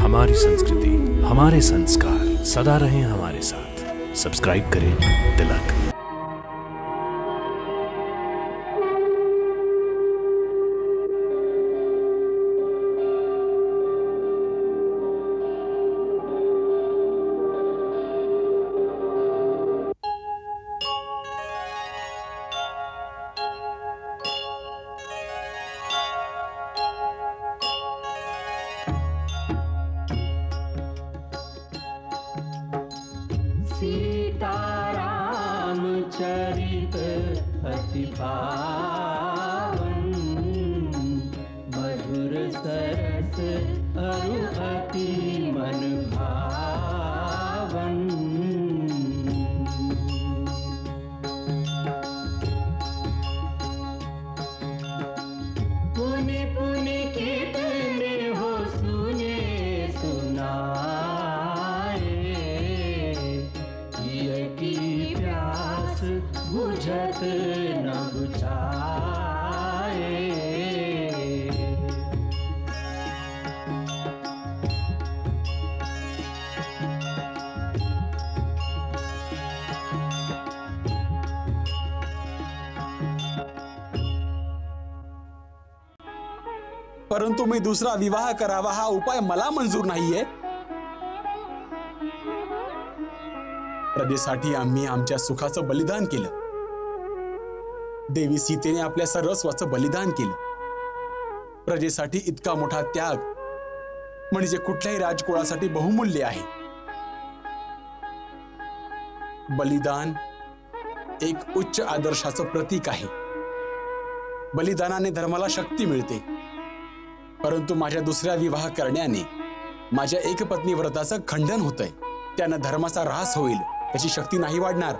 हमारी संस्कृति, हमारे संस्कार सदा रहें हमारे साथ। सब्सक्राइब करें तिलक। सीताराम चरित अति पावन, मधुर सरस अरु अति मन भावन। पुनि पुनि कितने हो सुने सुनाए, की प्यास बुझत न बुझाए। परंतु मी दुसरा विवाह करावा हा उपाय मला मंजूर नाहीये। प्रजेसाठी आम्ही आमच्या सुखाचं बलिदान केलं। देवी सीतेने आपल्या सर्वस्वाचं बलिदान केलं। प्रजेसाठी इतका मोठा त्याग म्हणजे कुठल्याही राजकुळासाठी बहुमूल्य आहे। बलिदान एक उच्च आदर्शाचं प्रतीक आहे। बलिदानाने धर्माला शक्ती मिळते। परंतु माझ्या दुसऱ्या विवाह करण्याने माझ्या एकपत्नी व्रताचं खंडन होतंय। त्यानं धर्माचा ऱ्हास होईल, त्याची शक्ती नाही वाढणार।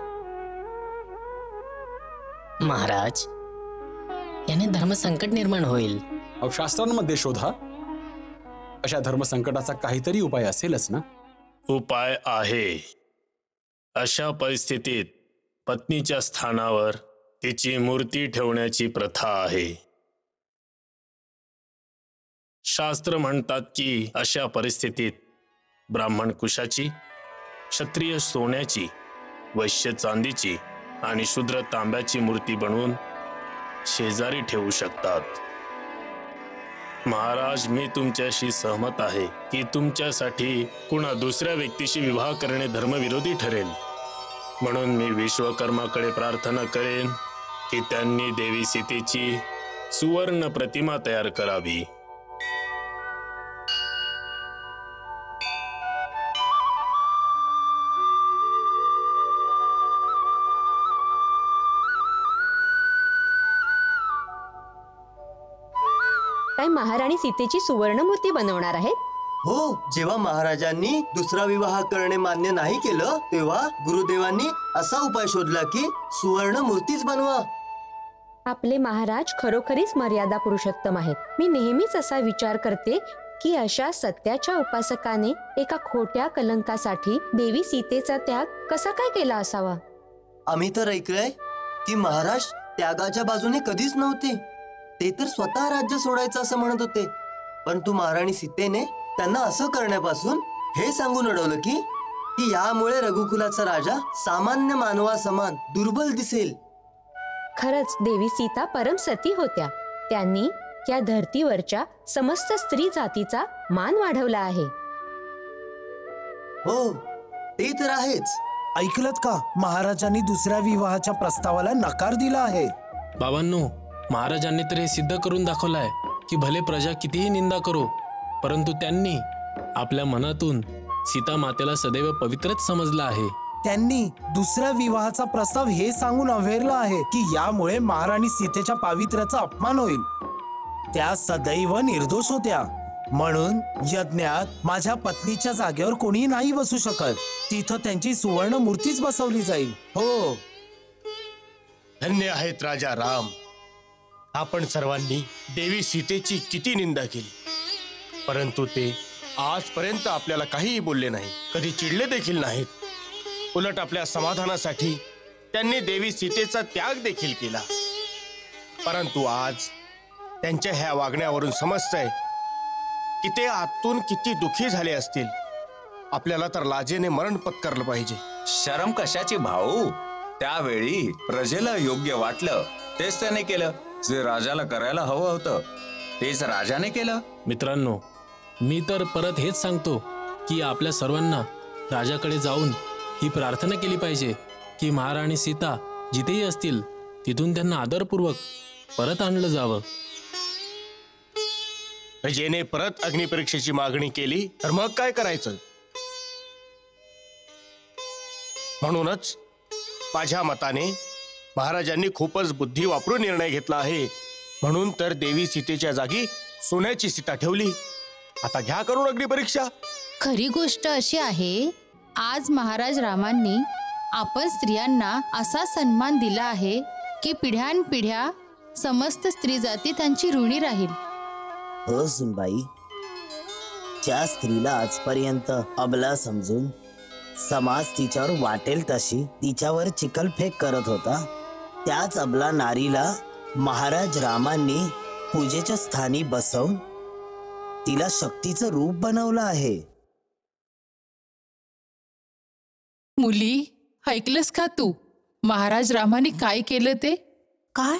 महाराज, याने धर्मसंकट निर्माण होईल। शास्त्रांमध्ये शोधा, अशा धर्मसंकटाचा काहीतरी उपाय असेलच ना? उपाय आहे। अशा परिस्थितीत पत्नीच्या स्थानावर तिची मूर्ती ठेवण्याची प्रथा आहे। शास्त्र म्हणतात की अशा परिस्थितीत ब्राह्मण कुशाची, क्षत्रिय सोन्याची, वैश्य चांदीची आणि शूद्र तांब्याची मूर्ती बनवून शेजारी ठेवू शकतात। महाराज, मी तुमच्याशी सहमत आहे की तुमच्यासाठी कुणा दुसऱ्या व्यक्तीशी विवाह करणे धर्मविरोधी ठरेल। म्हणून मी विश्वकर्माकडे प्रार्थना करेन की त्यांनी देवी सीतेची सुवर्ण प्रतिमा तयार करावी। काय महाराणी सीतेची सुवर्ण मूर्ती बनवणार आहेत? हो, जेव्हा महाराजांनी दुसरा विवाह करणे मान्य नाही केलं तेव्हा गुरुदेवांनी असा उपाय शोधला की सुवर्ण मूर्तीच बनवा। आपले महाराज खरोखरीच मर्यादा पुरुषोत्तम आहेत। मी नेहमीच असा विचार करते की अशा सत्याच्या उपासकाने एका खोट्या कलंकासाठी देवी सीतेचा त्याग कसा काय केला असावा? आम्ही तर ऐकलंय की महाराज त्यागाच्या बाजूने कधीच नव्हते। ते तर स्वतः राज्य सोडायचं असं म्हणत होते। परंतु महाराणी सीतेने त्यांना असं करण्यापासून हे सांगून अडवलं की यामुळे रघुकुलाचा राजा सामान्य मानवासमान दुर्बल दिसेल। खरंच देवी सीता परम सती होत्या। त्यांनी या धर्तीवरच्या समस्त स्त्री जातीचा मान वाढवला आहे। हो, ते तर आहेच। ऐकलत का? महाराजांनी दुसऱ्या विवाहाच्या प्रस्तावाला नकार दिला आहे। बाबांनो, महाराजांनी तर हे सिद्ध करून दाखवलंय की भले प्रजा कितीही निंदा करो, परंतु त्यांनी आपल्या मनातून सीता मातेला सदैव पवित्रच समजलं आहे। त्यांनी दुसऱ्या विवाहाचा प्रस्ताव हे सांगून अव्हेरला आहे की यामुळे महाराणी सीतेच्या पावित्र्याचा अपमान होईल। त्या सदैव निर्दोष होत्या, म्हणून यज्ञात माझ्या पत्नीच्या जागेवर कोणी नाही बसू शकत। तिथं त्यांची सुवर्ण मूर्तीच बसवली जाईल। हो, धन्य आहेत राजा राम। आपण सर्वांनी देवी सीतेची किती निंदा केली, परंतु ते आजपर्यंत आपल्याला काहीही बोलले नाही, कधी चिडले देखील नाहीत। उलट आपल्या समाधानासाठी त्यांनी देवी सीतेचा त्याग देखील केला। परंतु आज त्यांच्या ह्या वागण्यावरून समजतंय की ते आतून किती दुखी झाले असतील. आपल्याला तर लाजेने मरण पत्करलं पाहिजे. शरम कशाची भाऊ? त्यावेळी प्रजेला योग्य वाटलं तेच त्याने केलं. जे राजाला करायला हवं होतं तेच राजाने केलं. मित्रांनो, मी तर परत हेच सांगतो की आपल्या सर्वांना राजाकडे जाऊन ही प्रार्थना केली पाहिजे की महाराणी सीता जिथेही असतील तिथून त्यांना आदरपूर्वक परत आणलं जावं. प्रजेने परत अग्निपरीक्षेची मागणी केली तर मग काय करायचं? म्हणूनच माझ्या मताने महाराजांनी खूपच बुद्धी वापरून निर्णय घेतला आहे. म्हणून तर देवी सीतेच्या जागी सोन्याची सीता ठेवली. आता घ्या करून अग्निपरीक्षा. खरी गोष्ट अशी आहे, आज महाराज रामांनी आपण स्त्रियांना असा सन्मान दिला आहे की पिढ्यानपिढ्या समस्त स्त्री जाती त्यांची ऋणी राहील. हो सुनबाई, ज्या स्त्रीला आजपर्यंत अबला समजून समाज तिच्यावर वाटेल तशी तिच्यावर चिखलफेक करत होता, त्याच अबला नारीला महाराज रामांनी पूजेच्या स्थानी बसवून तिला शक्तीचं रूप बनवलं आहे. मुली, ऐकलंस का तू? महाराज रामाने काय केलं ते? काय?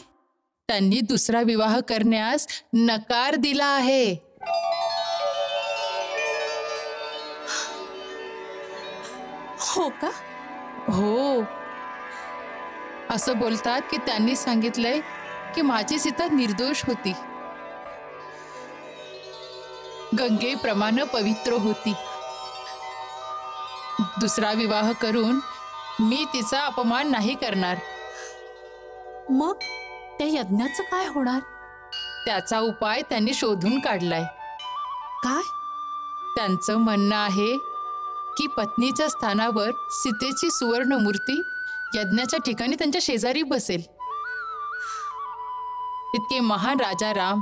त्यांनी दुसरा विवाह करण्यास नकार दिला आहे. हो का? हो. असं बोलतात की त्यांनी सांगितलंय की माझी सीता निर्दोष होती, गंगेप्रमाणे पवित्र होती. दुसरा विवाह करून मी तिचा अपमान नाही करणार. मग त्या यज्ञाचं काय होणार? त्याचा उपाय त्यांनी शोधून काढलाय. काय? त्यांचं म्हणणं आहे की पत्नीच्या स्थानावर सीतेची सुवर्ण मूर्ती यज्ञाच्या ठिकाणी त्यांच्या शेजारी बसेल. इतके महान राजा राम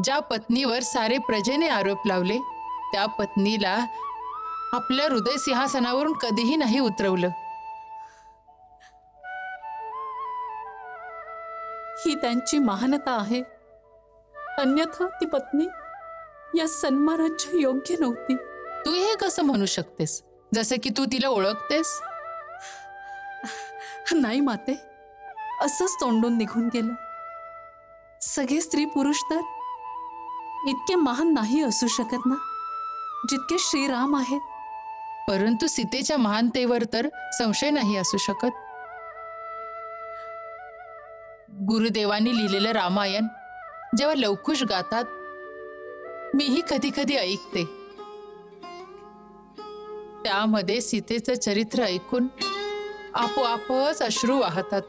ज्या पत्नीवर सारे प्रजेने आरोप लावले, त्या पत्नीला आपल्या हृदय सिंहासनावरून कधीही नाही उतरवलं. ही त्यांची महानता आहे, अन्यथा ती पत्नी या सन्मानाच्या योग्य नव्हती. तू हे कसं म्हणू शकतेस, जसे की तू तिला ओळखतेस? नाही माते, असंच तोंडून निघून गेलं. सगळे स्त्री पुरुष तर इतके महान नाही असू शकत ना, जितके श्रीराम आहेत. परंतु सीतेच्या महानतेवर तर संशय नाही असू शकत. गुरुदेवांनी लिहिलेलं रामायण जेव्हा लवकुश गातात, मीही कधी कधी ऐकते. त्यामध्ये सीतेचं चरित्र ऐकून आपोआपच अश्रू वाहतात.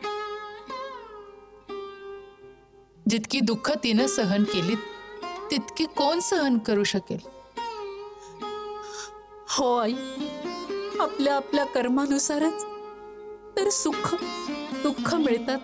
जितकी दुःख तिनं सहन केलीत, तितकी कोण सहन करू शकेल? हो आई, आपल्या आपल्या कर्मानुसारच तर सुख दुःख मिळतात.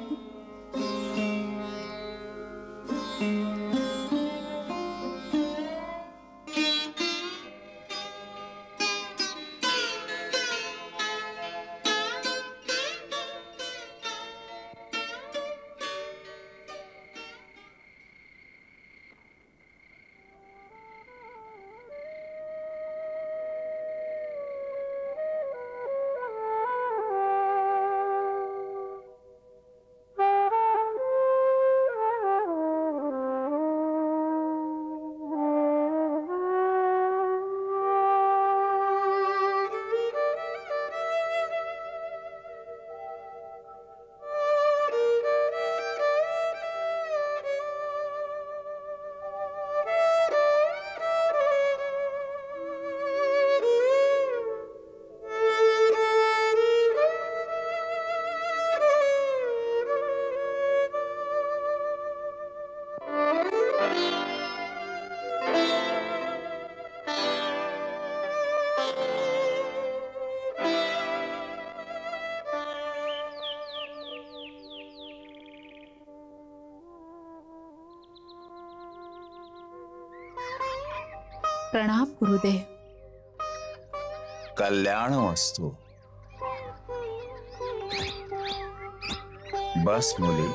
प्रणाम गुरुदेव. कल्याण वस्तू. बस मुली.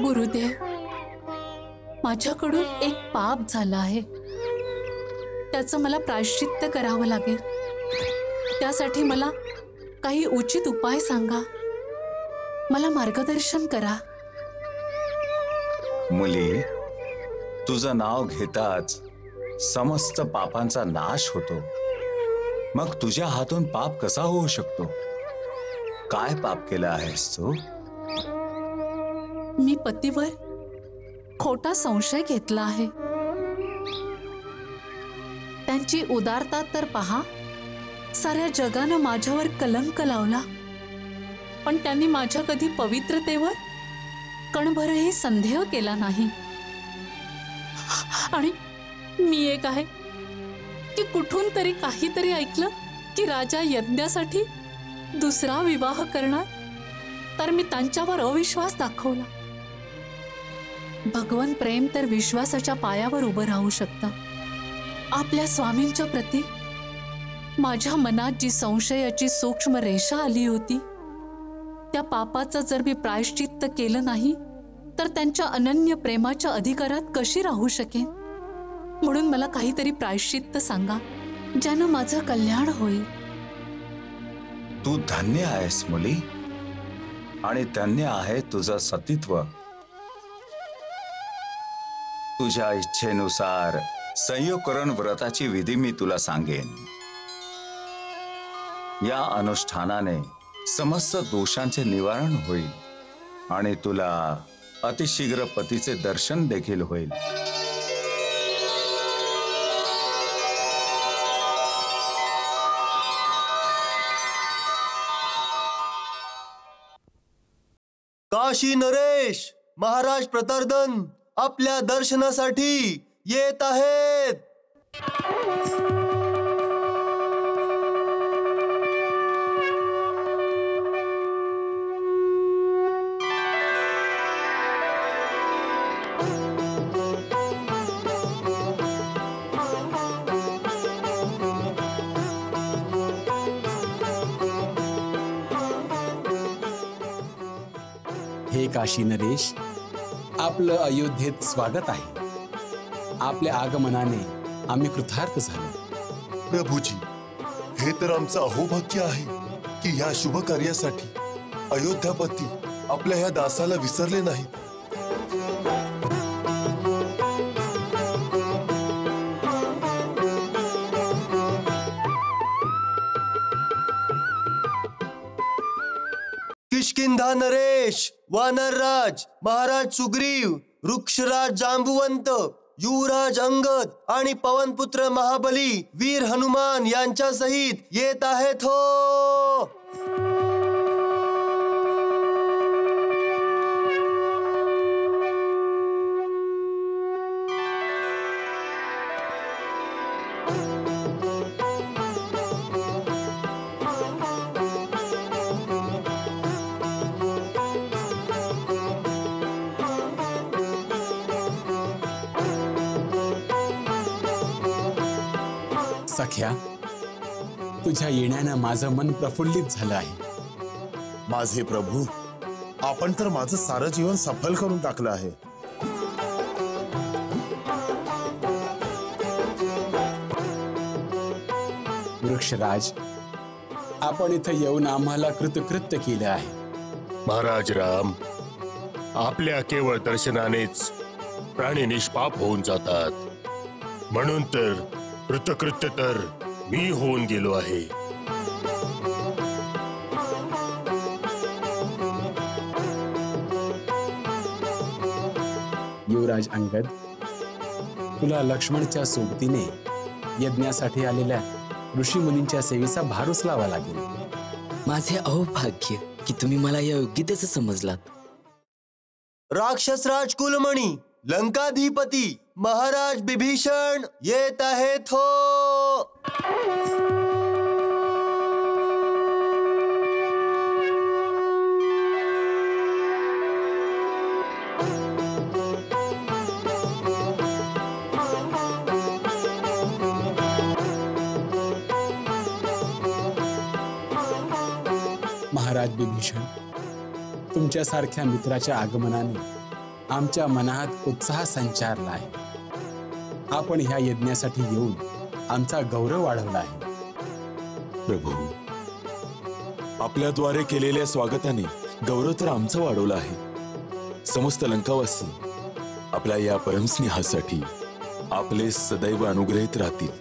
गुरुदेव, माझ्याकडून एक पाप झालं आहे, त्याचं मला प्रायश्चित्त करावं लागेल. त्यासाठी मला काही उचित उपाय सांगा, मला मार्गदर्शन करा. मुली, तुझं नाव घेताच समस्त पापांचा नाश होतो. मग तुझ्या हातून पाप कसा होऊ शकतो? काय पाप केलं आहेस तू? मी पतीवर खोटा संशय घेतला आहे. त्यांची उदारता तर पहा, साऱ्या जगानं माझ्यावर कलंक लावला, पण त्यांनी माझ्या कधी पवित्रतेवर कणभरही संदेह केला नाही. आणि मी एक आहे की कुठून तरी काहीतरी ऐकलं की राजा यज्ञासाठी दुसरा विवाह करणार, तर मी त्यांच्यावर अविश्वास दाखवला. भगवान प्रेम तर विश्वासाच्या पायावर उभं राहू शकतं. आपल्या स्वामींच्या प्रती माझ्या मनात जी संशयाची सूक्ष्म रेषा आली होती, त्या पापाचं जर मी प्रायश्चित्त केलं नाही तर त्यांच्या अनन्य प्रेमाच्या अधिकारात कशी राहू शकेन? म्हणून मला काहीतरी प्रायश्चित्त सांगा, ज्यानं माझं कल्याण होईल. तू धन्य आहेस मुली, आणि धन्य आहे तुझं सतीत्व. तुझ्या इच्छेनुसार संयोगकरण व्रताची विधी मी तुला सांगेन. या अनुष्ठानाने समस्त दोषांचे निवारण होईल आणि तुला अतिशीघ्र पतीचे दर्शन देखील होईल. काशी नरेश महाराज प्रतार्दन आपल्या दर्शनासाठी येत आहेत. हे काशी नरेश, आपलं अयोध्येत स्वागत आहे. आपल्या आगमनाने आम्ही कृतार्थ झालो. प्रभूजी, हे तर आमचं अहोभाग्य आहे की या शुभ कार्यासाठी अयोध्यापती आपल्या ह्या दासाला विसरले नाहीत. किष्किंधा नरेश, वानरराज महाराज सुग्रीव, वृक्षराज जांबुवंत, युवराज अंगद आणि पवनपुत्र महाबली वीर हनुमान यांच्या सहित येत आहेत हो. सख्या, तुझ्या येण्यानं माझं मन प्रफुल्लित झालं आहे. माझे प्रभू, आपण तर माझं सारं जीवन सफल करून टाकलं आहे. वृक्षराज, आपण इथं येऊन आम्हाला कृतकृत्य केलं आहे. महाराज राम, आपल्या केवळ दर्शनानेच प्राणी निष्पाप होऊन जातात, म्हणून तर कृतकृत्य तर मी होऊन गेलो आहे. युवराज अंगद, तुला लक्ष्मणच्या सोबतीने यज्ञासाठी आलेल्या ऋषी मुनींच्या सेवेचा भार उचलावा लागेल. माझे अहोभाग्य की तुम्ही मला या योग्यतेचं समजलात. राक्षसराज कुलमणी, लंकाधिपती महाराज बिभीषण येत आहेत हो. महाराज बिभीषण, तुमच्यासारख्या मित्राच्या आगमनाने आमच्या मनात उत्साह संचारला आहे. आपण ह्या यज्ञासाठी येऊन आमचा गौरव वाढवला आहे. प्रभू, आपल्याद्वारे केलेल्या स्वागताने गौरव तर आमचा वाढवला आहे. समस्त लंकावासी आपल्या या परमस्नेहासाठी आपले सदैव अनुग्रहित राहतील.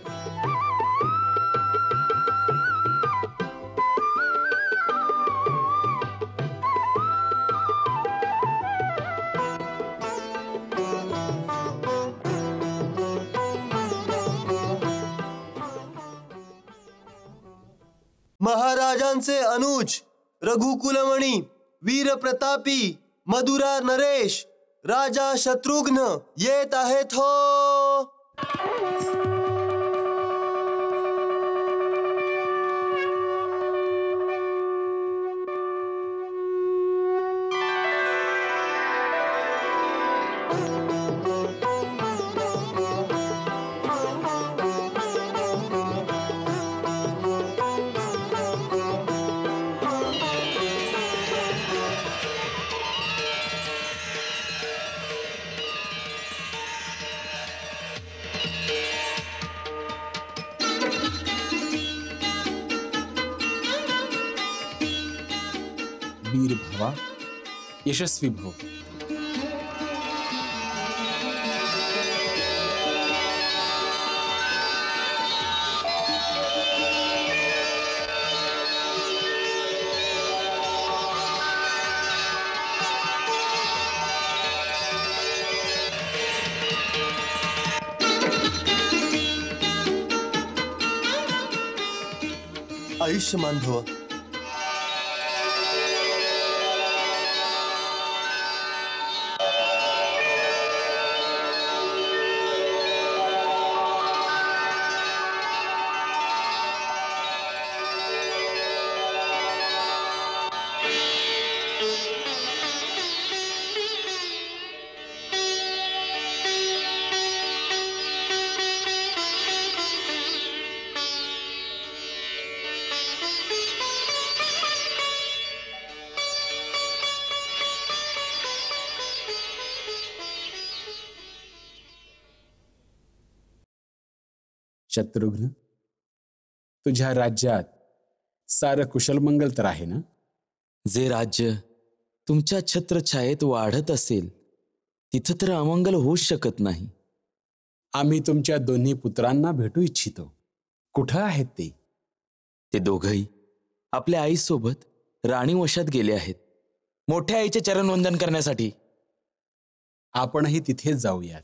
महाराजांचे अनुज रघुकुलमणी वीर प्रतापी मधुरा नरेश राजा शत्रुघ्न येत आहेत हो. वीर भावा, यशस्वी भव. आयुष्यमान भव. शत्रुघ्न, तुझ्या राज्यात सारं कुशलमंगल तर आहे ना? जे राज्य तुमच्या छत्रछायेत वाढत असेल तिथं तर अमंगल होऊच शकत नाही. आम्ही तुमच्या दोन्ही पुत्रांना भेटू इच्छितो. कुठं आहेत ते? ते दोघंही आपल्या आईसोबत राणी वशात गेले आहेत, मोठ्या आईचे चरणवंदन करण्यासाठी. आपणही तिथेच जाऊयात.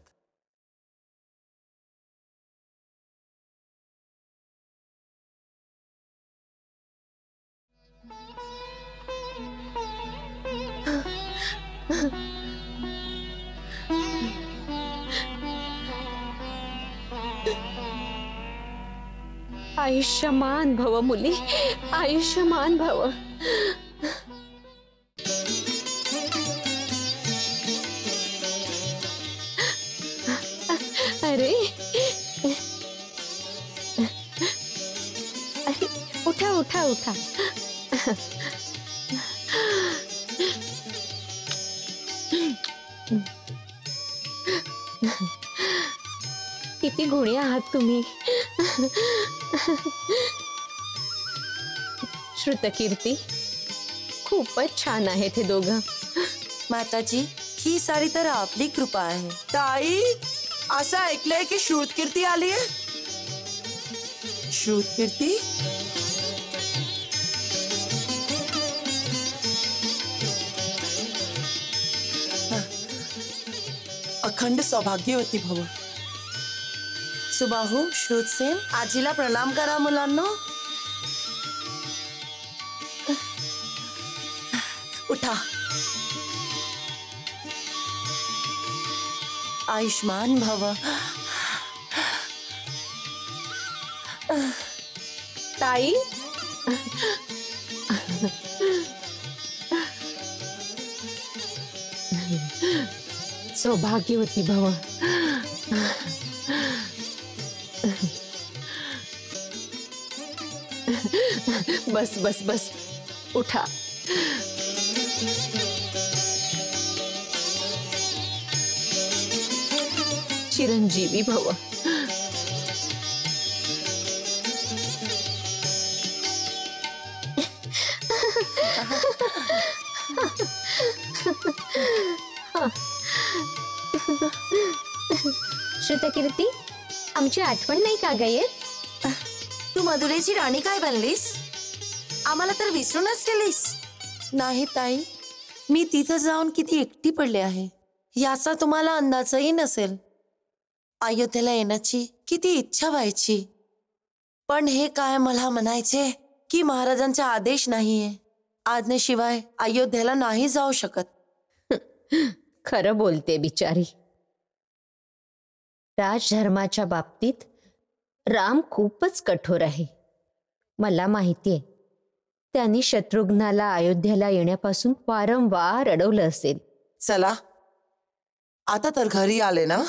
आयुष्यमान भव मुली, आयुष्यमान भव. अरे उठा उठा उठा. किती गुणी आहात तुम्ही. श्रुतकीर्ती, खूपच छान आहेत हे दोघं. माताजी, ही सारी तर आपली कृपा आहे. ताई, असं ऐकलंय की श्रुतकीर्ती आली आहे. श्रुतकीर्ती? अखंड सौभाग्यवती भव. सुबाहू, श्रुतसेन, आजीला प्रणाम करा मुलांनो. उठा. आयुष्मान भव. ताई, सौभाग्यवती भव. बस बस बस, उठा. चिरंजीवी भव. श्रुतकीर्ती, आमची आठवण नाही का ग येत? तू मधुरेची राणी काय बनलीस? आम्हाला तर विसरूनच गेलीस. नाही ताई, मी तिथं जाऊन किती एकटी पडले आहे याचा तुम्हाला अंदाजही नसेल. अयोध्येला येण्याची किती इच्छा व्हायची, पण हे काय मला म्हणायचे की महाराजांचा आदेश नाहीये. आज्ञेशिवाय अयोध्येला नाही जाऊ शकत. खरं बोलते बिचारी. राजधर्माच्या बाबतीत राम खूपच कठोर आहे. मला माहितीये, त्यांनी शत्रुघ्नाला अयोध्येला येण्यापासून वारंवार अडवलं असेल. चला, आता तर घरी आले ना.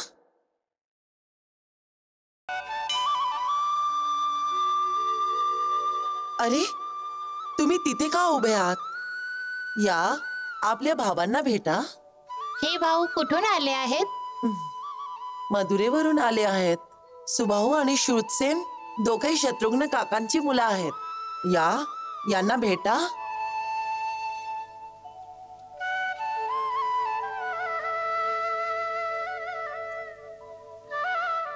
अरे, तुम्ही तिथे का उभे आहात? या, आपल्या भावांना भेटा. हे भाऊ कुठून आले आहेत? मधुरेवरून आले आहेत. सुबाहू आणि श्रुतसेन दोघे शत्रुघ्न काकांची मुलं आहेत. या, यांना भेटा.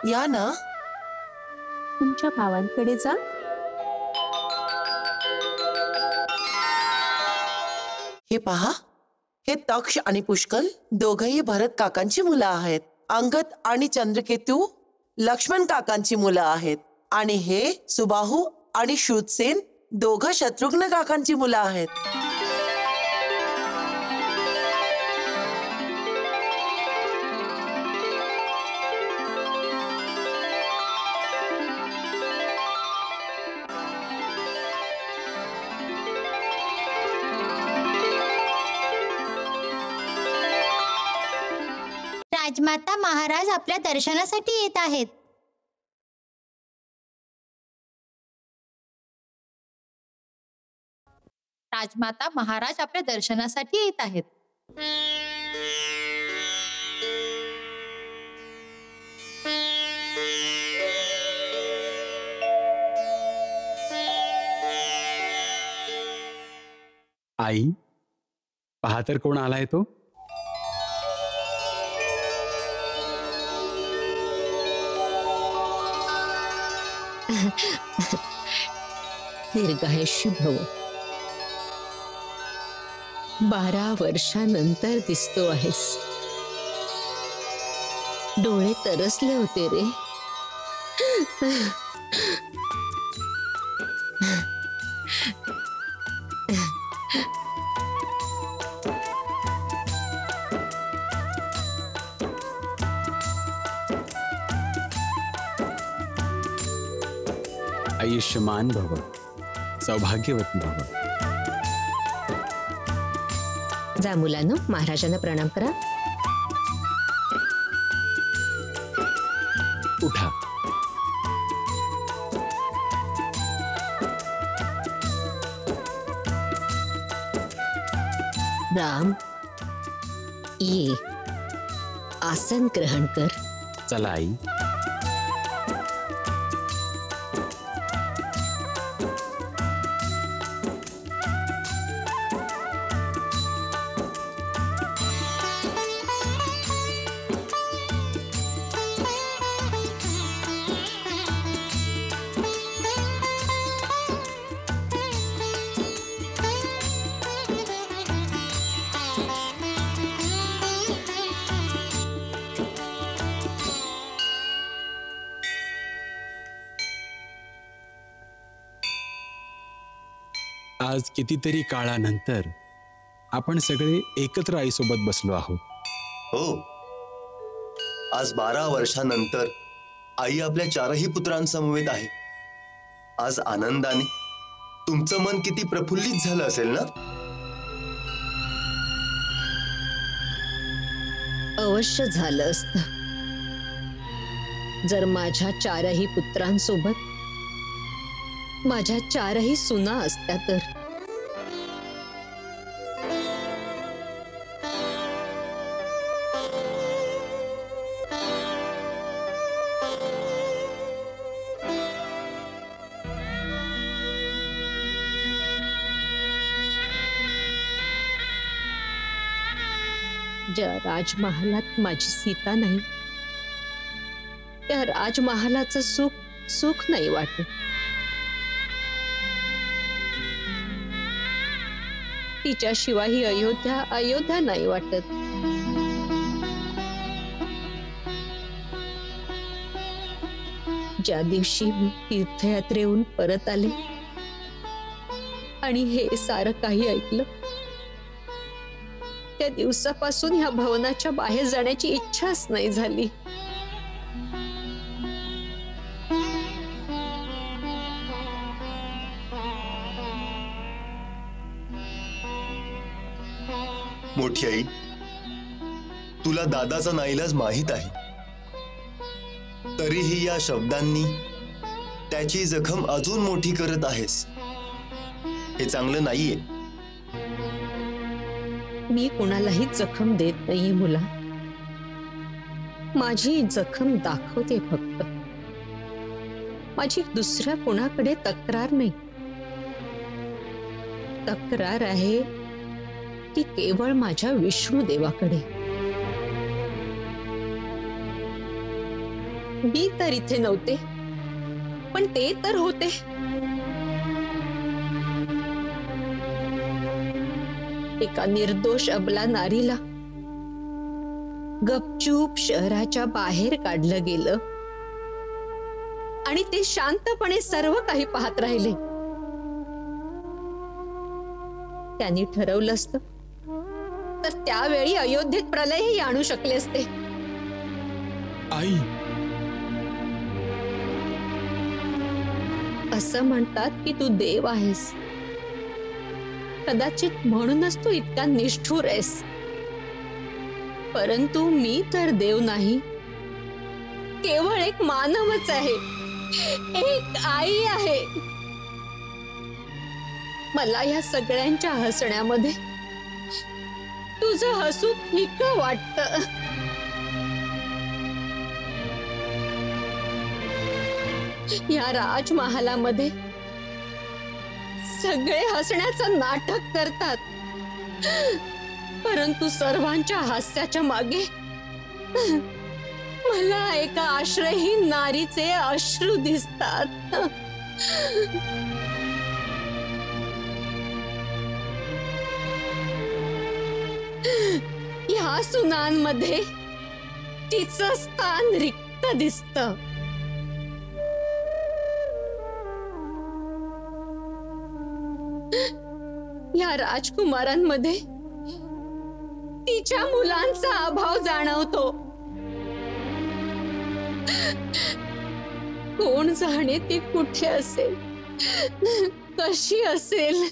या ना. तुमच्या भावांकडे जा. हे पहा, हे तक्ष आणि पुष्कल दोघही भरत काकांची मुलं आहेत. अंगद आणि चंद्रकेतू लक्ष्मण काकांची मुलं आहेत. आणि हे सुबाहू आणि श्रुतसेन दोघं शत्रुघ्न काकांची मुलं आहेत. राजमाता महाराज आपल्या दर्शनासाठी येत आहेत. राजमाता महाराज आपल्या दर्शनासाठी येत आहेत. आई, पहा तर कोण आलाय तो. दीर्घायुष्य भव. 12 वर्षानंतर दिसतो आहेस. डोळे तरसले होते रे. आयुष्यमान भव, सौभाग्यवती भव. जा मुलांनो, महाराजांना प्रणाम करा. उठा. राम, ये, आसन ग्रहण कर. चला आई. आज कितीतरी काळानंतर आपण सगळे एकत्र आईसोबत बसलो आहोत. हो, आज 12 वर्षानंतर आई आपल्या 4ही पुत्रांसमवेत आहे. आज आनंदाने तुमचं मन किती प्रफुल्लित झालं असेल ना. अवश्य झालं असतं जर माझ्या 4ही पुत्रांसोबत माझ्या 4ही सुना असत्या तर. ज्या राजमहालात माझी सीता नाही, त्या राजमहालाचं सुख नाही वाटत. तिच्याशिवाय ही अयोध्या नाही वाटत. ज्या दिवशी मी तीर्थयात्रेहून परत आले आणि हे सारं काही ऐकलं, त्या दिवसापासून ह्या भवनाच्या बाहेर जाण्याची इच्छाच नाही झाली. मोठी आई, तुला दादाचा नाईलाज माहित आहे, तरीही या शब्दांनी त्याची जखम अजून मोठी करत आहेस. हे चांगलं नाहीये. मी कुणालाही जखम देत नाहीये मुला. माझी जखम दाखवते फक्त. माझी दुसऱ्या कुणाकडे तक्रार नाही. तक्रार आहे ती केवळ माझ्या विष्णू देवाकडे. मी तर इथे नव्हते, पण ते तर होते. एका निर्दोष अबला नारीला गपचूप शहराच्या बाहेर काढलं गेलं आणि ते शांतपणे सर्व काही पाहत राहिले. त्यांनी ठरवलं असतं तर त्यावेळी अयोध्येत प्रलयही आणू शकले असते. आई, असं म्हणतात की तू देव आहेस. कदाचित म्हणूनच तू इतका निष्ठुर आहेस. परंतु मी तर देव नाही, केवळ एक मानवच आहे, एक आई आहे. मला या सगळ्यांच्या हसण्यामध्ये तुझं हसू फिकं वाटतं. या राजमहालामध्ये सगळे हसण्याचं नाटक करतात, परंतु सर्वांच्या हास्याच्या मागे मला एका आश्रयहीन नारीचे अश्रू दिसतात. या सुनांमध्ये तिचं स्थान रिक्त दिसतं. या राजकुमारांमध्ये तिच्या मुलांचा अभाव जाणवतो. कोण जाणे ती कुठे असेल, कशी असेल.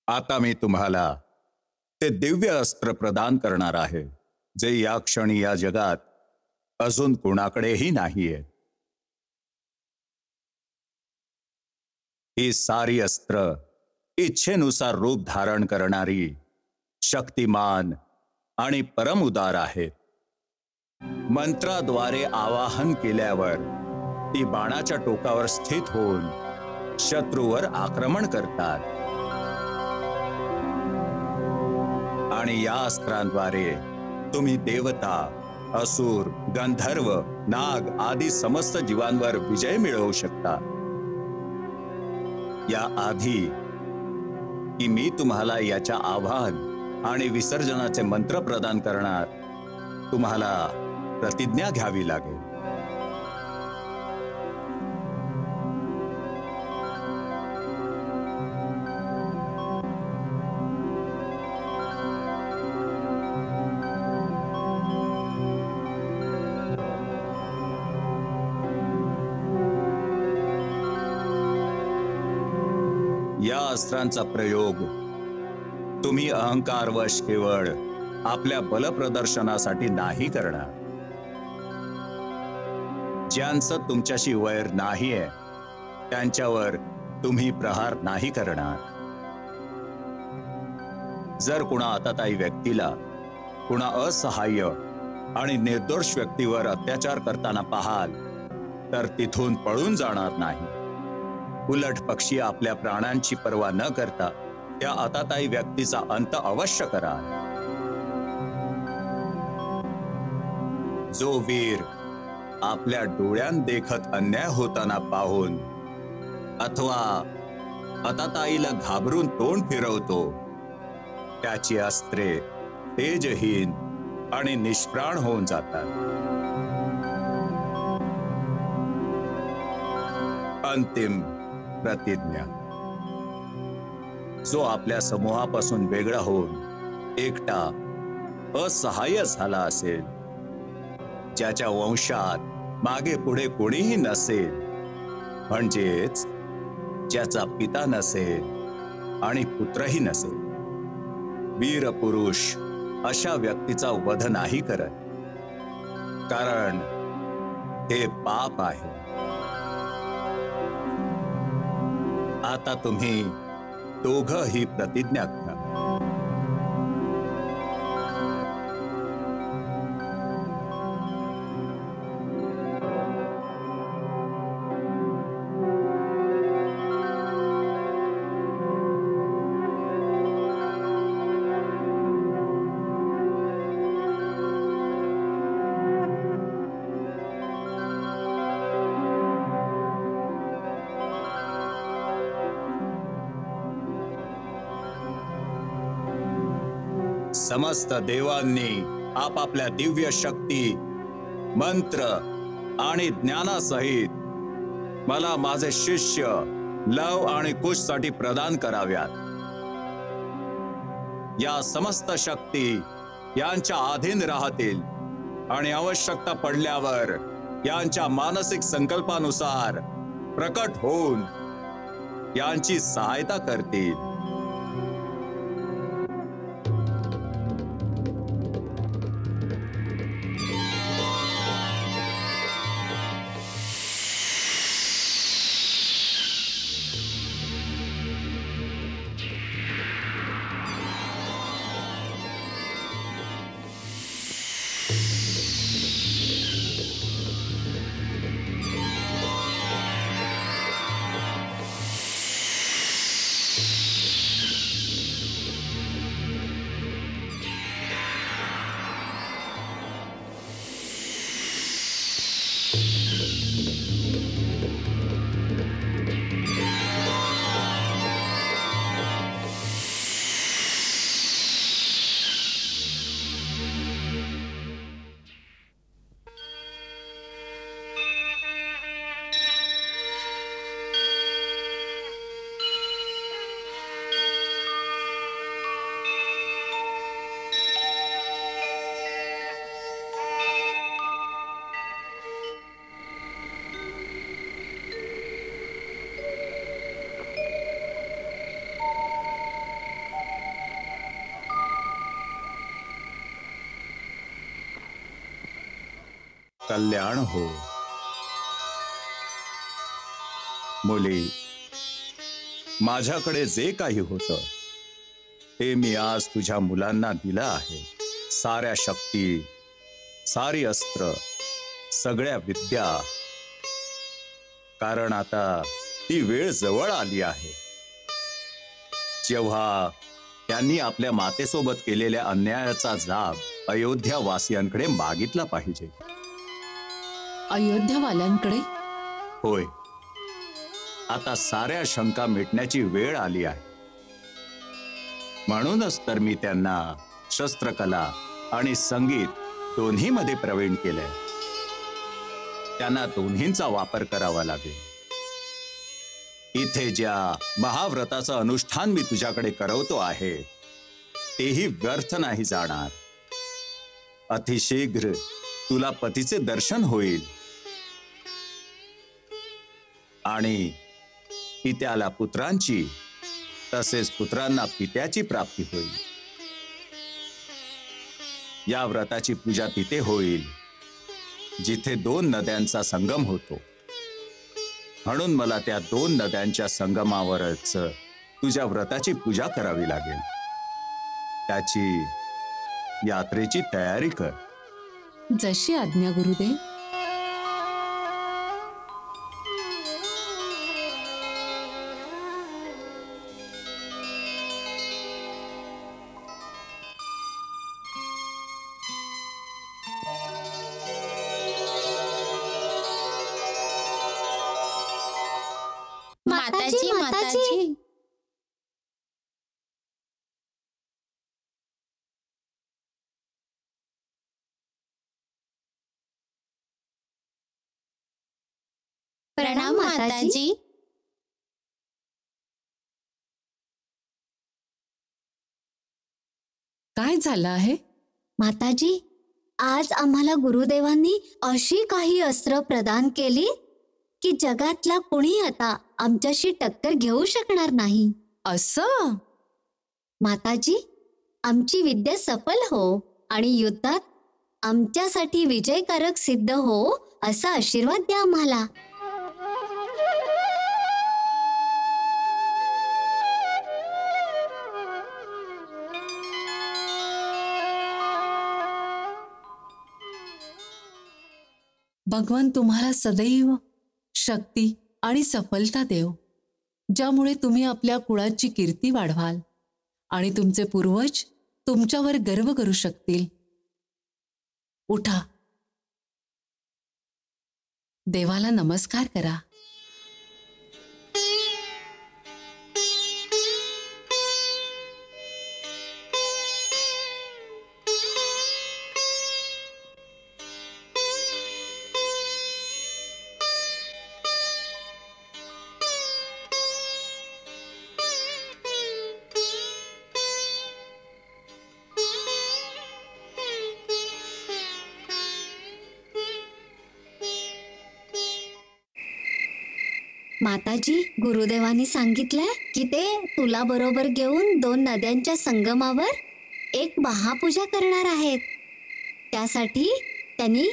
आता मी तुम्हाला ते दिव्य अस्त्र प्रदान करणार आहे, जे या क्षणी या जगात अजून कोणाकडेही नाहीये. ही सारी अस्त्र इच्छेनुसार रूप धारण करणारी, शक्तिमान आणि परमउदार आहेत. मंत्राद्वारे आवाहन केल्यावर ती बाणाच्या टोकावर स्थित होऊन शत्रूवर आक्रमण करतात. आणि या अस्त्रांद्वारे तुम्ही देवता, असुर, गंधर्व, नाग आदी समस्त जीवांवर विजय मिळवू शकता. या आधी की मी तुम्हाला याच्या आवाहन आणि विसर्जनाचे मंत्र प्रदान करणार, तुम्हाला प्रतिज्ञा घ्यावी लागेल. या अस्त्रांचा प्रयोग तुम्ही अहंकारवश केवळ आपल्या बलप्रदर्शनासाठी नाही करणार. ज्यांचं तुमच्याशी वैर नाहीये त्यांच्यावर तुम्ही प्रहार नाही करणार. जर कुणा आताताई व्यक्तीला कुणा असहाय्य आणि निर्दोष व्यक्तीवर अत्याचार करताना पाहाल तर तिथून पळून जाणार नाही. उलट पक्षी आपल्या प्राणांची पर्वा न करता त्या आताताई व्यक्तीचा अंत अवश्य कराल. जो वीर आपल्या डोळ्यात देखत अन्याय होताना पाहून अथवा आताताईला घाबरून तोंड फिरवतो त्याची अस्त्रे तेजहीन आणि निष्प्राण होऊन जातात. अंतिम प्रतिज्ञा. जो आपल्या समूहापासून वेगळा होऊन एकटा असहाय्य झाला असेल, ज्याच्या वंशात मागे पुढे कोणीही नसेल, म्हणजेच ज्याचा पिता नसेल आणि पुत्रही नसेल, वीर पुरुष अशा व्यक्तीचा वध नाही करत, कारण हे पाप आहे. आता तुम्ही दोघं ही प्रतिज्ञा करा. समस्त देवांनी आपापल्या दिव्य शक्ती, मंत्र आणि ज्ञानासहित मला माझे शिष्य लव आणि कुश साठी प्रदान कराव्यात. या समस्त शक्ती यांच्या अधीन राहतील आणि आवश्यकता पडल्यावर यांच्या मानसिक संकल्पानुसार प्रकट होऊन यांची सहायता करतील. कल्याण हो. मुली, माझ्याकडे जे काही होतं ते मी आज तुझ्या मुलांना दिलं आहे. साऱ्या शक्ती, सारी अस्त्र, सगळ्या विद्या. कारण आता ती वेळ जवळ आली आहे जेव्हा त्यांनी आपल्या मातेसोबत केलेल्या अन्यायाचा जाब अयोध्यावासियांकडे मागितला पाहिजे. अयोध्यावाल्यांकडे? होय. आता साऱ्या शंका मिटण्याची वेळ आली आहे. म्हणूनच तर मी त्यांना शस्त्रकला आणि संगीत दोन्ही मध्ये प्रवीण केलंय. त्यांना दोन्हींचा वापर करावा लागेल. इथे ज्या महाव्रताचं अनुष्ठान मी तुझ्याकडे करवतो आहे तेही व्यर्थ नाही जाणार. अतिशीघ्र तुला पतीचे दर्शन होईल आणि पित्याला पुत्रांची तसेच पुत्रांना पित्याची प्राप्ती होईल. या व्रताची पूजा तिथे होईल जिथे 2 नद्यांचा संगम होतो. म्हणून मला त्या 2 नद्यांच्या संगमावरच तुझ्या व्रताची पूजा करावी लागेल. त्याची यात्रेची तयारी कर. जशी आज्ञा गुरुदेव. माताजी माताजी. प्रणाम माताजी. काय झालं आहे माताजी? आज आम्हाला गुरुदेवांनी अशी काही अस्त्र प्रदान केली की जगातला कोणी आता आमच्याशी टक्कर घेऊ शकणार नाही. असं? माताजी, आमची विद्या सफल हो आणि युद्धात आमच्यासाठी विजयकारक सिद्ध हो असा आशीर्वाद द्या आम्हाला. भगवान तुम्हाला सदैव शक्ती आणि सफलता देव, ज्यामुळे तुम्ही आपल्या कुळाची कीर्ती वाढवाल आणि तुमचे पूर्वज तुमच्यावर गर्व करू शकतील. उठा, देवाला नमस्कार करा. माताजी, गुरुदेवांनी सांगितलंय की ते तुला बरोबर घेऊन 2 नद्यांच्या संगमावर एक महापूजा करणार आहेत. त्यासाठी त्यांनी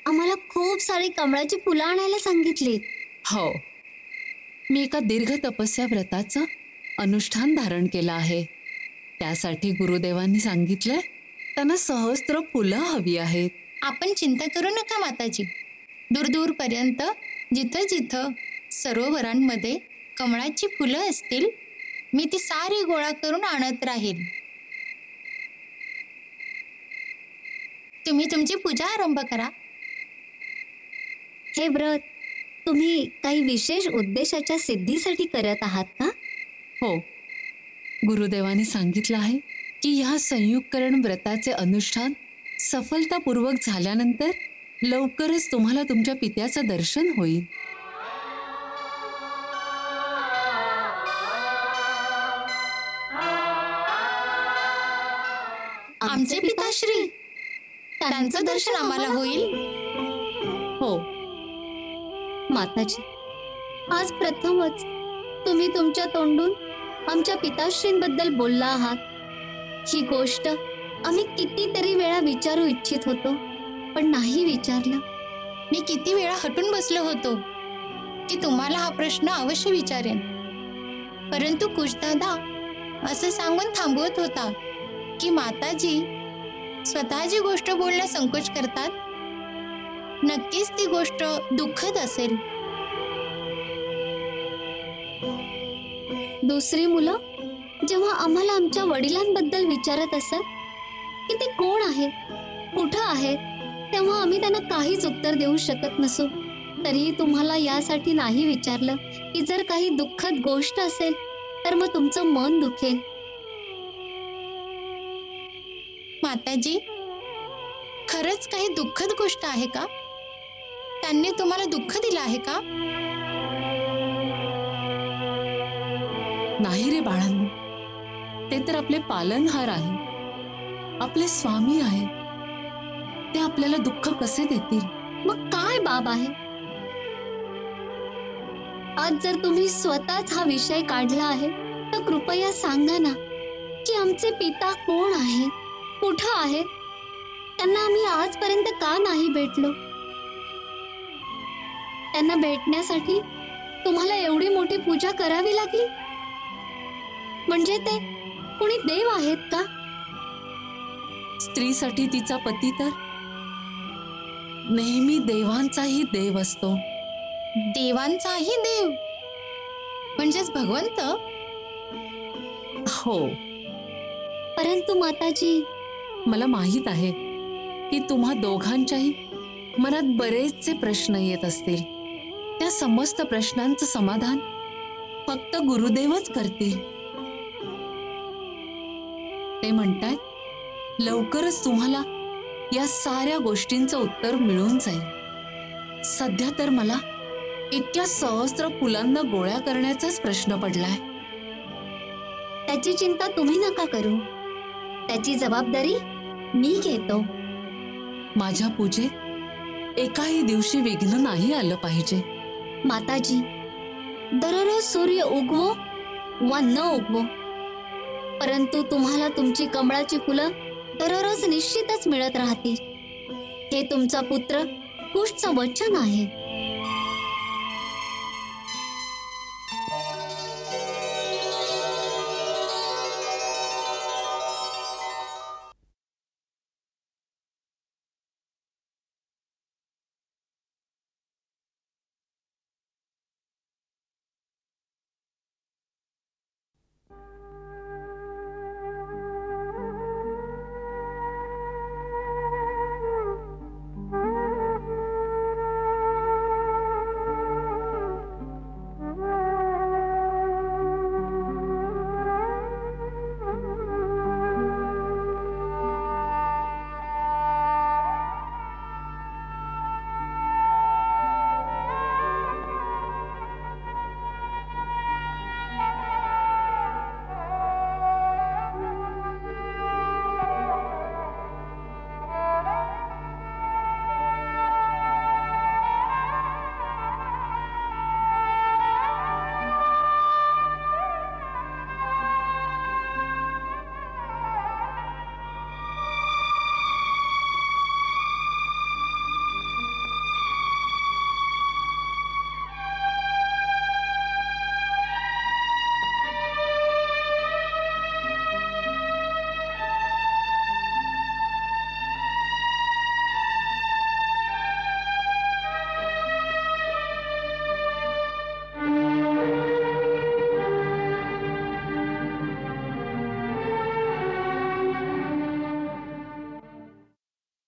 आम्हाला खूप सारी कमळाची फुलं आणायला सांगितली. हो, मी एका दीर्घ तपस्या व्रताचं अनुष्ठान धारण केलं आहे. त्यासाठी गुरुदेवांनी सांगितलंय त्यांना सहस्त्र फुलं हवी आहेत. आपण चिंता करू नका माताजी. दूर पर्यंत जिथं जिथं सरोवरांमध्ये कमळाची फुलं असतील, मी ती सारी गोळा करून आणत राहील. तुम्ही तुमची पूजा आरंभ करा. हे व्रत तुम्ही काही विशेष उद्देशाच्या सिद्धीसाठी करत आहात का? हो, गुरुदेवांनी सांगितलं आहे की ह्या संयुक्तकरण व्रताचे अनुष्ठान सफलतापूर्वक झाल्यानंतर लवकरच तुम्हाला तुमच्या पित्याचं दर्शन होईल. आमचे पिताश्री, त्यांचं दर्शन आम्हाला होईल. हो माताजी, आज प्रथमच तुम्ही तुमच्या तोंडून आमच्या पिताश्रींबद्दल बोलला आहात. ही गोष्ट आम्ही कितीतरी वेळा विचारू इच्छित होतो, पण नाही विचारलं. मी किती वेळा हटून बसलो होतो की तुम्हाला हा प्रश्न अवश्य विचारेन, परंतु कुशदादा असं सांगून थांबवत होता की माताजी स्वतःची गोष्ट बोलण्यास संकोच करतात. नक्कीच ती गोष्ट दुःखद असेल. दुसरी मुलं जेव्हा आम्हाला आमच्या वडिलांबद्दल विचारत असत की ते कोण आहेत, कुठं आहेत, तेव्हा आम्ही त्यांना काहीच उत्तर देऊ शकत नसो. तरीही तुम्हाला यासाठी नाही विचारलं की जर काही दुःखद गोष्ट असेल तर मग तुमचं मन दुखेल. माताजी, खरंच काही दुःखद गोष्ट आहे का? त्यांनी तुम्हाला दुःख दिलं आहे का? नाही रे बाळांनो, ते तर आपले पालनहार आहे, आपले स्वामी आहे. ते आपल्याला दुःख कसे देतील? मग काय बाब आहे? आज जर तुम्ही स्वतःच हा विषय काढला आहे तर कृपया सांगा ना की आमचे पिता कोण आहेत, कुठं आहेत? त्यांना आम्ही आजपर्यंत का नाही भेटलो? त्यांना भेटण्यासाठी तुम्हाला एवढी मोठी पूजा करावी लागली? म्हणजे ते कोणी देव आहेत का? स्त्रीसाठी तिचा पती तर नेहमी देवांचाही देव असतो. देवांचाही देव म्हणजेच भगवंत? हो. परंतु माताजी, मला माहीत आहे की तुम्हा दोघांच्याही मनात बरेचसे प्रश्न येत असतील. त्या समस्त प्रश्नांचं समाधान फक्त गुरुदेवच करतील. ते म्हणतात लवकरच तुम्हाला या साऱ्या गोष्टींचं उत्तर मिळून जाईल. सध्या तर मला इतक्या सहस्त्र फुलांना गोळ्या करण्याचाच प्रश्न पडलाय. त्याची चिंता तुम्ही नका करू. त्याची जबाबदारी मी घेतो. माझ्या पूजेत एकाही दिवशी विघ्न नाही आलं पाहिजे. माताजी, दररोज सूर्य उगवो वा न उगवो, परंतु तुम्हाला तुमची कमळाची फुलं दररोज निश्चितच मिळत राहतील. हे तुमचा पुत्र कुशचं वचन आहे.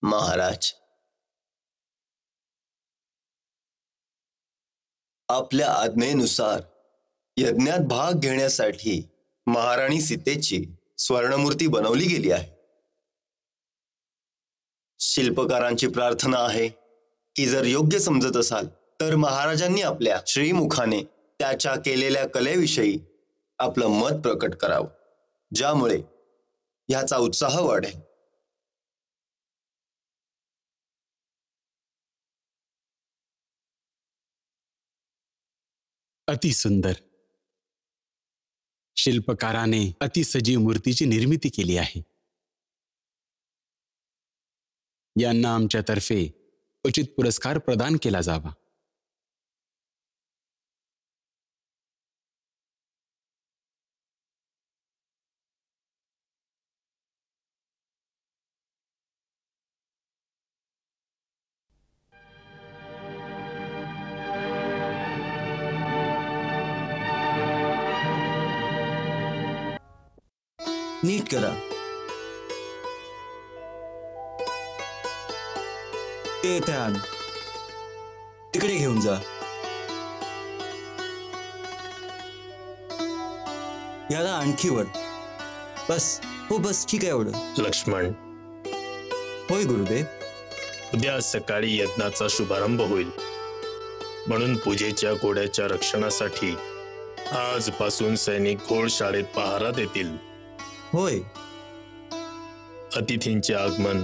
महाराज, आपल्या आज्ञेनुसार यज्ञात भाग घेण्यासाठी महाराणी सीतेची स्वर्णमूर्ती बनवली गेली आहे. शिल्पकारांची प्रार्थना आहे की जर योग्य समजत असाल तर महाराजांनी आपल्या श्रीमुखाने त्याच्या केलेल्या कलेविषयी आपलं मत प्रकट करावं, ज्यामुळे ह्याचा उत्साह वाढेल. अतिसुंदर. शिल्पकाराने अतिसजीव मूर्तीची निर्मिती केली आहे. यांना आमच्यातर्फे उचित पुरस्कार प्रदान केला जावा. नीट करा. ते त्यान तिकडे घेऊन जा. याला आणखी वर. बस. हो बस, ठीक आहे एवढं. लक्ष्मण. होय गुरुदेव. उद्या सकाळी यज्ञाचा शुभारंभ होईल, म्हणून पूजेच्या घोड्याच्या रक्षणासाठी आजपासून सैनिक घोडशाळेत पहारा देतील. होय. अतिथींचे आगमन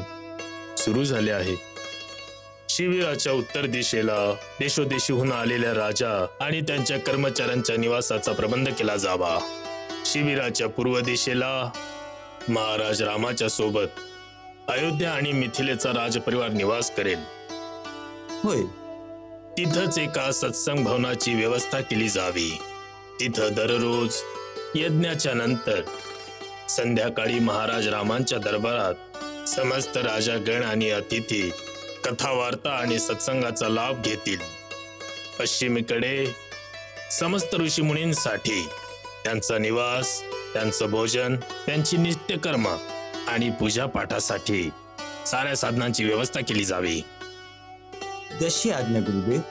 सुरू झाले आहे. शिबिराच्या उत्तर दिशेला देशोदेशीहून आलेल्या राजा आणि त्यांच्या कर्मचाऱ्यांच्या निवासाचा प्रबंध केला जावा. शिबिराच्या पूर्व दिशेला महाराज रामाच्या सोबत अयोध्या आणि मिथिलेचा राजपरिवार निवास करेल. होय. तिथंच एका सत्संग भवनाची व्यवस्था केली जावी. तिथं दररोज यज्ञाच्या नंतर संध्याकाळी महाराज रामांच्या दरबारात समस्त राजागण आणि अतिथी कथावार्ता आणि सत्संगाचा लाभ घेतील. पश्चिमेकडे समस्त ऋषीमुनींसाठी त्यांचा निवास, त्यांचं भोजन, त्यांची नित्यकर्म आणि पूजा पाठासाठी साऱ्या साधनांची व्यवस्था केली जावी. जशी आज्ञा गुरुदेव.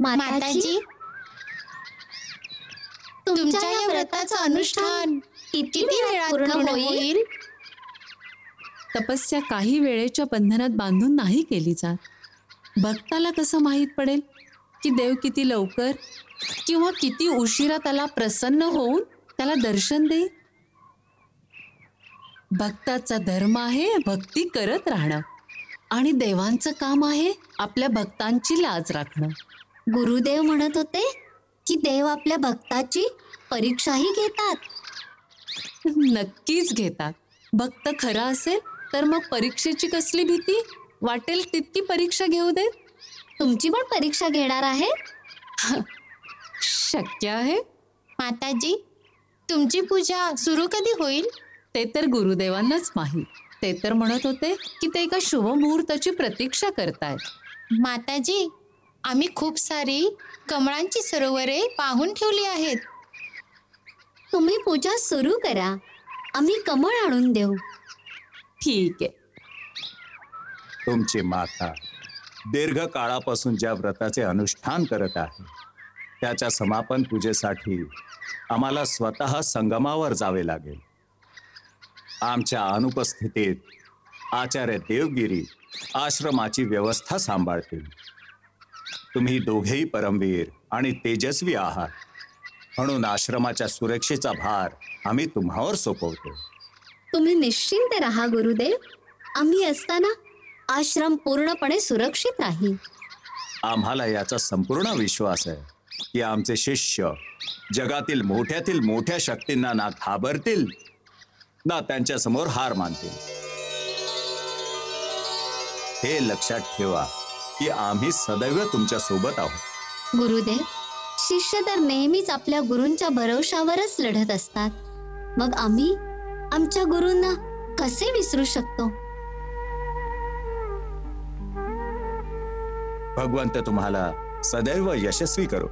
माताजी, तुमच्या या व्रताचं अनुष्ठान किती वेळात पूर्ण होईल? तपस्या काही वेळेच्या बंधनात बांधून नाही केली जात. भक्ताला कसं माहीत पडेल की देव किती लवकर किंवा किती उशिरा त्याला प्रसन्न होऊन त्याला दर्शन देईल? भक्ताचा धर्म आहे भक्ती करत राहणं आणि देवांचं काम आहे आपल्या भक्तांची लाज राखणं. गुरुदेव म्हणत होते की देव आपल्या भक्ताची परीक्षाही घेतात. नक्कीच घेतात. भक्त खरा असेल तर मग परीक्षेची कसली भीती? वाटेल तितकी परीक्षा घेऊ दे. तुमची पण परीक्षा घेणार आहे? शक्य आहे. माताजी, तुमची पूजा सुरू कधी होईल? ते तर गुरुदेवांनाच माहीत. ते तर म्हणत होते की ते एका शुभ मुहूर्ताची प्रतीक्षा करतायत. माताजी, आम्ही खूप सारी कमळांची सरोवरे पाहून ठेवली आहेत. तुम्ही पूजा सुरू करा, आम्ही कमळ आणून देऊ. ठीक आहे. तुमची माता दीर्घ काळापासून ज्या व्रताचे अनुष्ठान करत आहे त्याच्या समापन पूजेसाठी आम्हाला स्वतः संगमावर जावे लागेल. आमच्या अनुपस्थितीत आचार्य देवगिरी आश्रमाची व्यवस्था सांभाळतील. तुम्ही दोघेही परमवीर आणि तेजस्वी आहात, म्हणून आश्रमाच्या सुरक्षेचा भार आम्ही तुम्हावर सोपवतो. तुम्ही निश्चिंत राहा गुरुदेव. आम्ही असताना आश्रम पूर्णपणे सुरक्षित राहील. आम्हाला याचा संपूर्ण विश्वास आहे की आमचे शिष्य जगातील मोठ्यातील मोठ्या शक्तींना ना घाबरतील ना त्यांच्या समोर हार मानतील. हे लक्षात ठेवा की आम्ही सदैव तुमच्या सोबत आहोत. गुरुदेव, शिष्य तर नेहमीच आपल्या गुरूंच्या भरवशावरच लढत असतात. मग आम्ही आमच्या गुरूंना कसे विसरू शकतो? भगवंत तुम्हाला सदैव यशस्वी करो.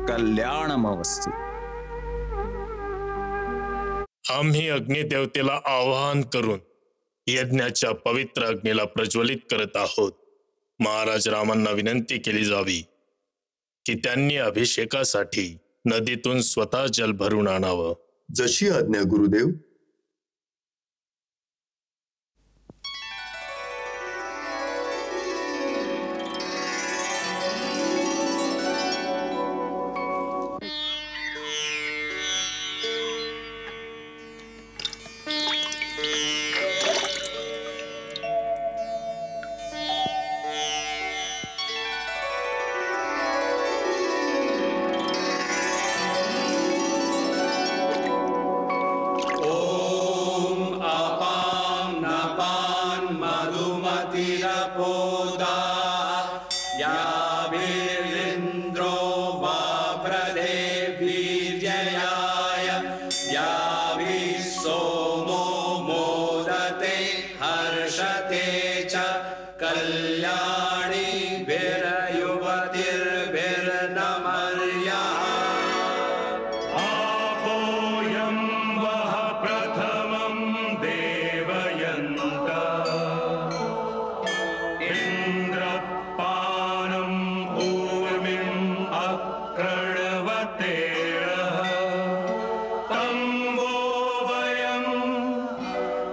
कल्याणमवस्तु. आम्ही अग्निदेवतेला आवाहन करून यज्ञाच्या पवित्र अग्नीला प्रज्वलित करत आहोत. महाराज रामांना विनंती केली जावी की त्यांनी अभिषेकासाठी नदीतून स्वतः जल भरून आणावं. जशी आज्ञा गुरुदेव.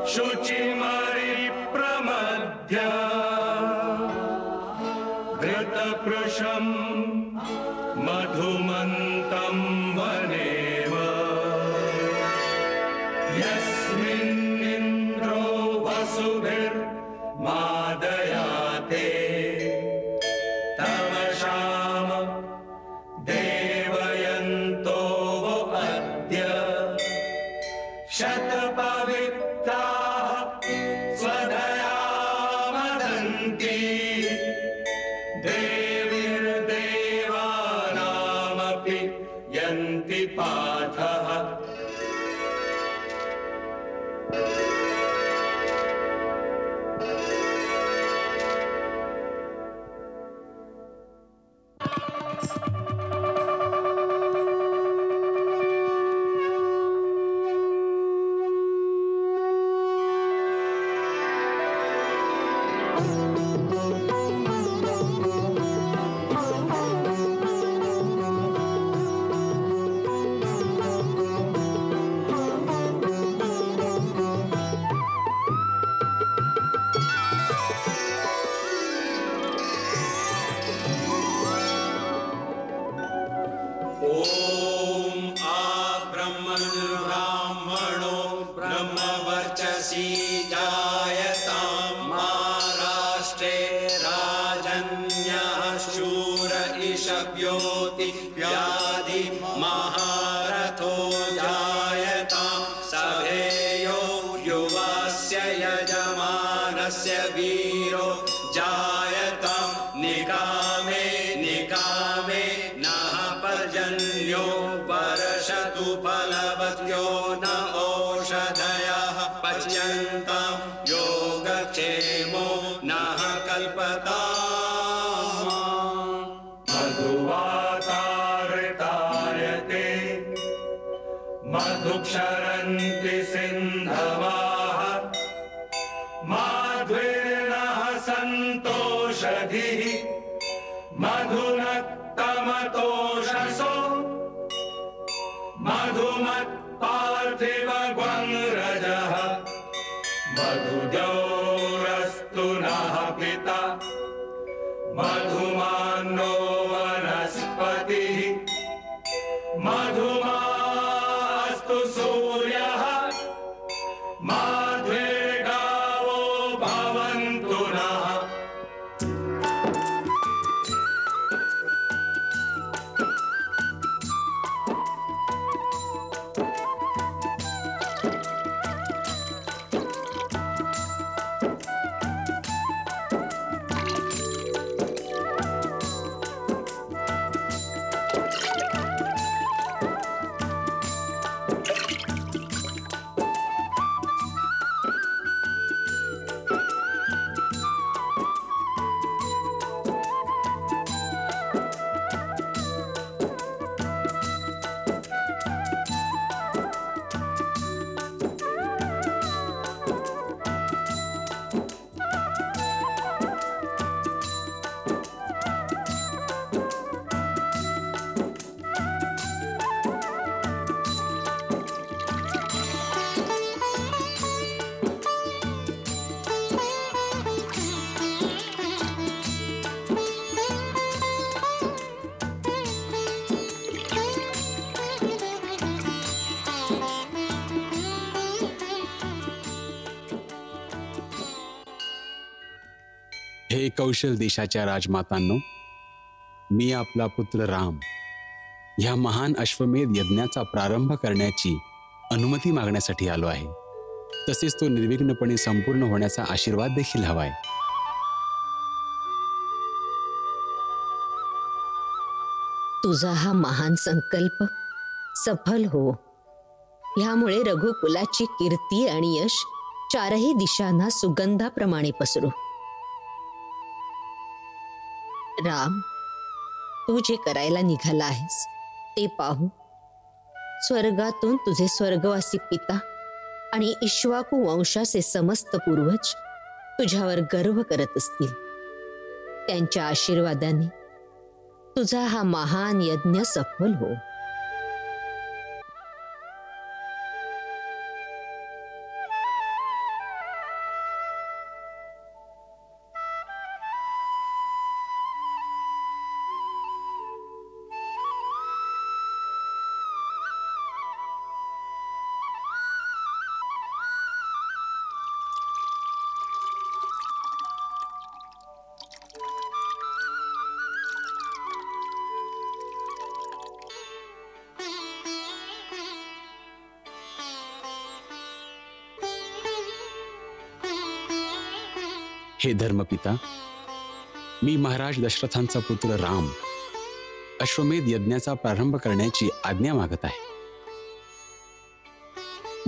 शुचिमरि प्रम यस्मिन्निन्द्रो वसुभिर्मादयाते तमशाम देवयन्तो वो अद्य शतपवित्राः स्वधया वदन्ति देवीर्देवानामपि यन्ति पाठः। ब्राह्मणो ब्रह्मवर्चसी जायतां महाराष्ट्रे राजन्यः शूर ईशव्योति व्याधि महारथो जायतां सभेयो युवस्य यजमानस्य वीरो जायतां निकामे निकामे नः पर्जन्यो वर्षतु फलवत्यो न औषधयः पच्यन्तां योगक्षेमो नः कल्पताम्। मधुवातारतायते मधुक्षरन्ति सिन्धवाः माध्वीर्णः सन्तोषधिः मधुनक्तमतोषसो मधुमत्पार्थिवग्वंरजः मधुद्यौरस्तु नः पिता मधुमान्नो वनस्पतिः मधुमास्तु सूर्यः माध्वीर्गावो भवन्तु नः। हे कौशल देशाच्या राजमातांनो, मी आपला पुत्र राम ह्या महान अश्वमेध यज्ञाचा प्रारंभ करण्याची अनुमती मागण्यासाठी आलो आहे. तसेच तो निर्विघ्नपणे संपूर्ण होण्याचा आशीर्वाद देखील हवाय. तुझा हा महान संकल्प सफल हो. ह्यामुळे रघुकुलाची कीर्ती आणि यश चारही दिशांना सुगंधाप्रमाणे पसरू. राम, तू जे करायला निघाला आहेस ते पाहू. स्वर्गातून तुझे स्वर्गवासी पिता आणि इक्ष्वाकू वंशाचे समस्त पूर्वज तुझ्यावर गर्व करत असतील. त्यांच्या आशीर्वादाने तुझा हा महान यज्ञ सफल हो. हे धर्मपिता, मी महाराज दशरथांचा पुत्र राम अश्वमेध यज्ञाचा प्रारंभ करण्याची आज्ञा मागत आहे.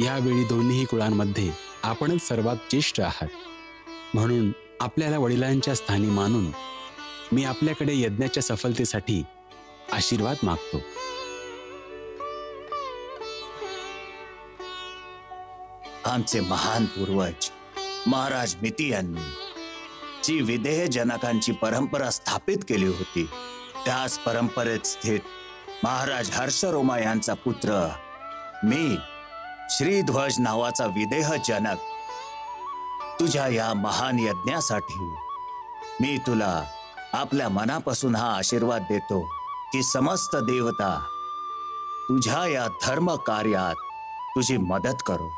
यावेळी दोन्ही कुळांमध्ये आपणच सर्वात ज्येष्ठ आहात, म्हणून आपल्याला वडिलांच्या स्थानी मानून मी आपल्याकडे यज्ञाच्या सफलतेसाठी आशीर्वाद मागतो. आमचे महान पूर्वज महाराज मिती यांनी जी विदेह जनकांची परंपरा स्थापित केली होती, त्याच परंपरेत स्थित महाराज हर्षरोमा यांचा पुत्र मी श्रीध्वज नावाचा विदेह जनक तुझ्या या महान यज्ञासाठी मी तुला आपल्या मनापासून हा आशीर्वाद देतो की समस्त देवता तुझ्या या धर्म कार्यात तुझी मदत करो.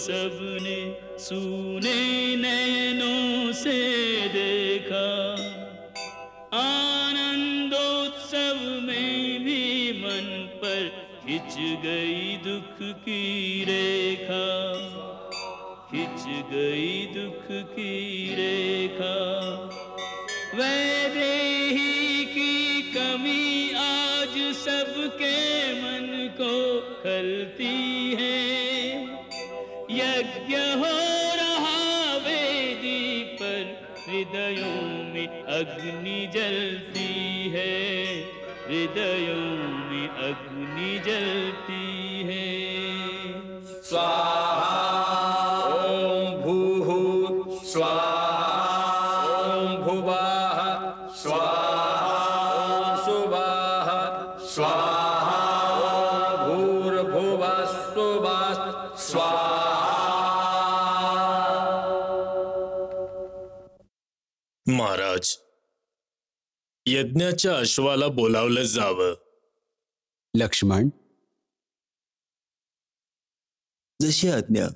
सबने सुने नैनों से देखा, आनंदोत्सव में भी मन पर खिंच गई दुख की रेखा, खिंच गई दुख की रेखा। वैदेही की कमी आज सबके मन को खलती है, यज्ञ हो रहा वेदी पर, हृदयों में अग्नि जलती है, हृदयों में अग्नि जलती है। स्वाहा ओम भूः स्वाहा ओम भुवः स्वाहा ओम सुवः स्वाहा ओम भूर्भुवः सुवः स्वाहा। महाराज, यज्ञाच्या अश्वाला बोलावलं जावं। लक्ष्मण, जशी आज्ञा।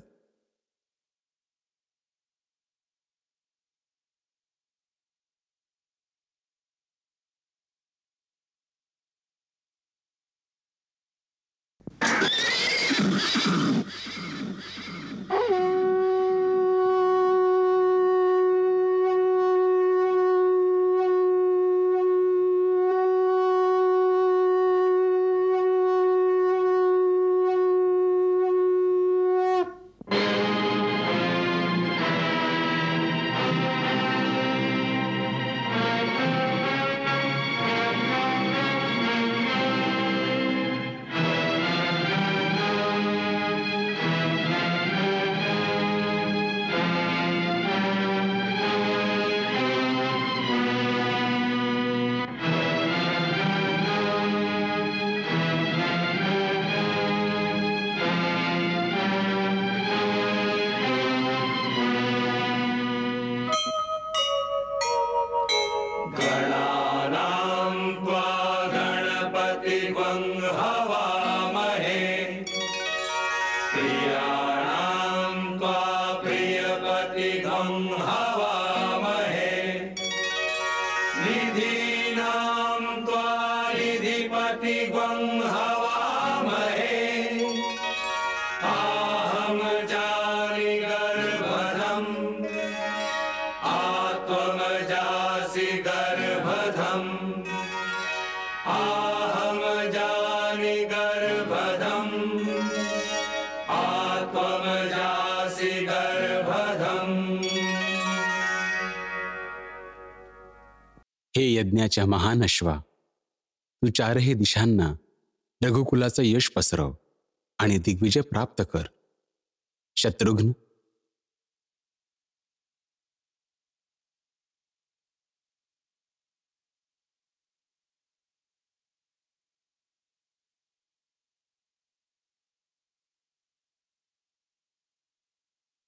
त्वम जासि गर्भधम् आहम जानि गर्भधम् त्वम जासि गर्भधम्। हे यज्ञाच्या महान अश्वा, तू चारही दिशांना रघुकुलाचं यश पसरव आणि दिग्विजय प्राप्त कर. शत्रुघ्न,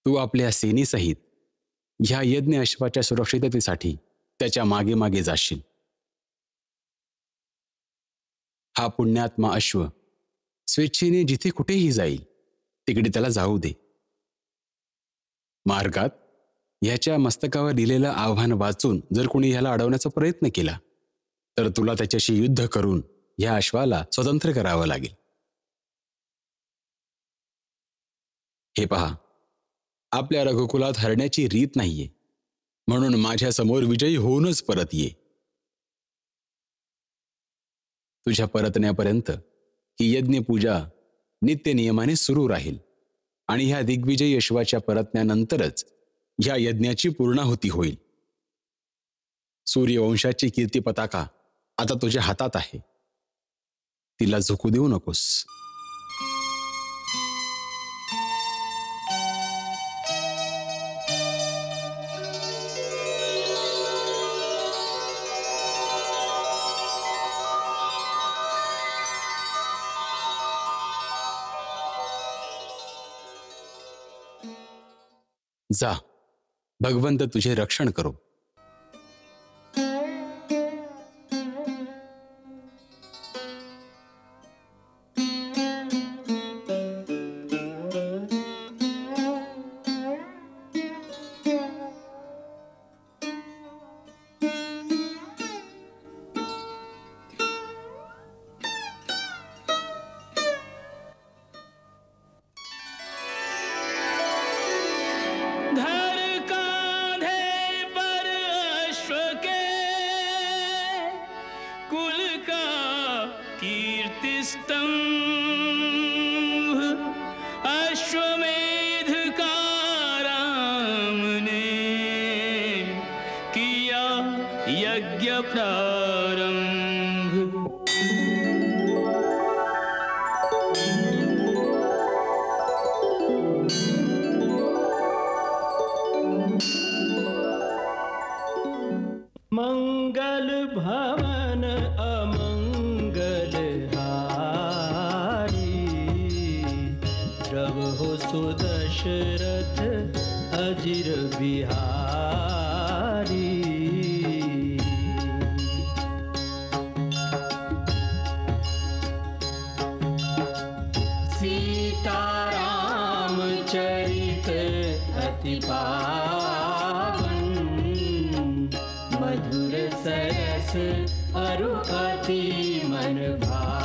तू आपल्या सेनेसहित ह्या यज्ञ अश्वाच्या सुरक्षिततेसाठी त्याच्या मागे मागे जाशील. हा पुण्यात्मा अश्व स्वेच्छेने जिथे कुठेही जाईल तिकडे त्याला जाऊ दे. मार्गात ह्याच्या मस्तकावर दिलेलं आव्हान वाचून जर कोणी ह्याला अडवण्याचा प्रयत्न केला तर तुला त्याच्याशी युद्ध करून ह्या अश्वाला स्वतंत्र करावं लागेल. हे पहा, आपल्या रघुकुलात हरण्याची रीत नाहीये, म्हणून माझ्या समोर विजयी होऊनच परत ये. तुझ्या परतण्यापर्यंत ही यज्ञपूजा नित्य नियमाने सुरू राहील आणि ह्या दिग्विजयी अश्वाच्या परतण्यानंतरच ह्या यज्ञाची पूर्णाहुती होईल. सूर्यवंशाची कीर्ती पताका आता तुझ्या हातात आहे, तिला झुकू देऊ नकोस. जा, भगवंत तुझे रक्षण करो. अश्वमेध का राम ने किया यज्ञ प्रारंभ। मंगल भवन अमंगल हो सुदशरथ अजिर बिहारी। सीताराम चरित अति पावन, मधुर सरस अरु अति मन भावन।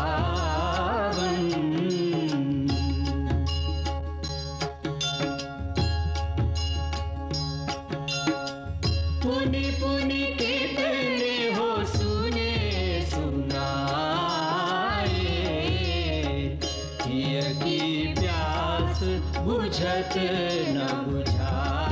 पुनि पुनि कितने हो सुने सुनाए, हिय की प्यास बुझत न बुझाए।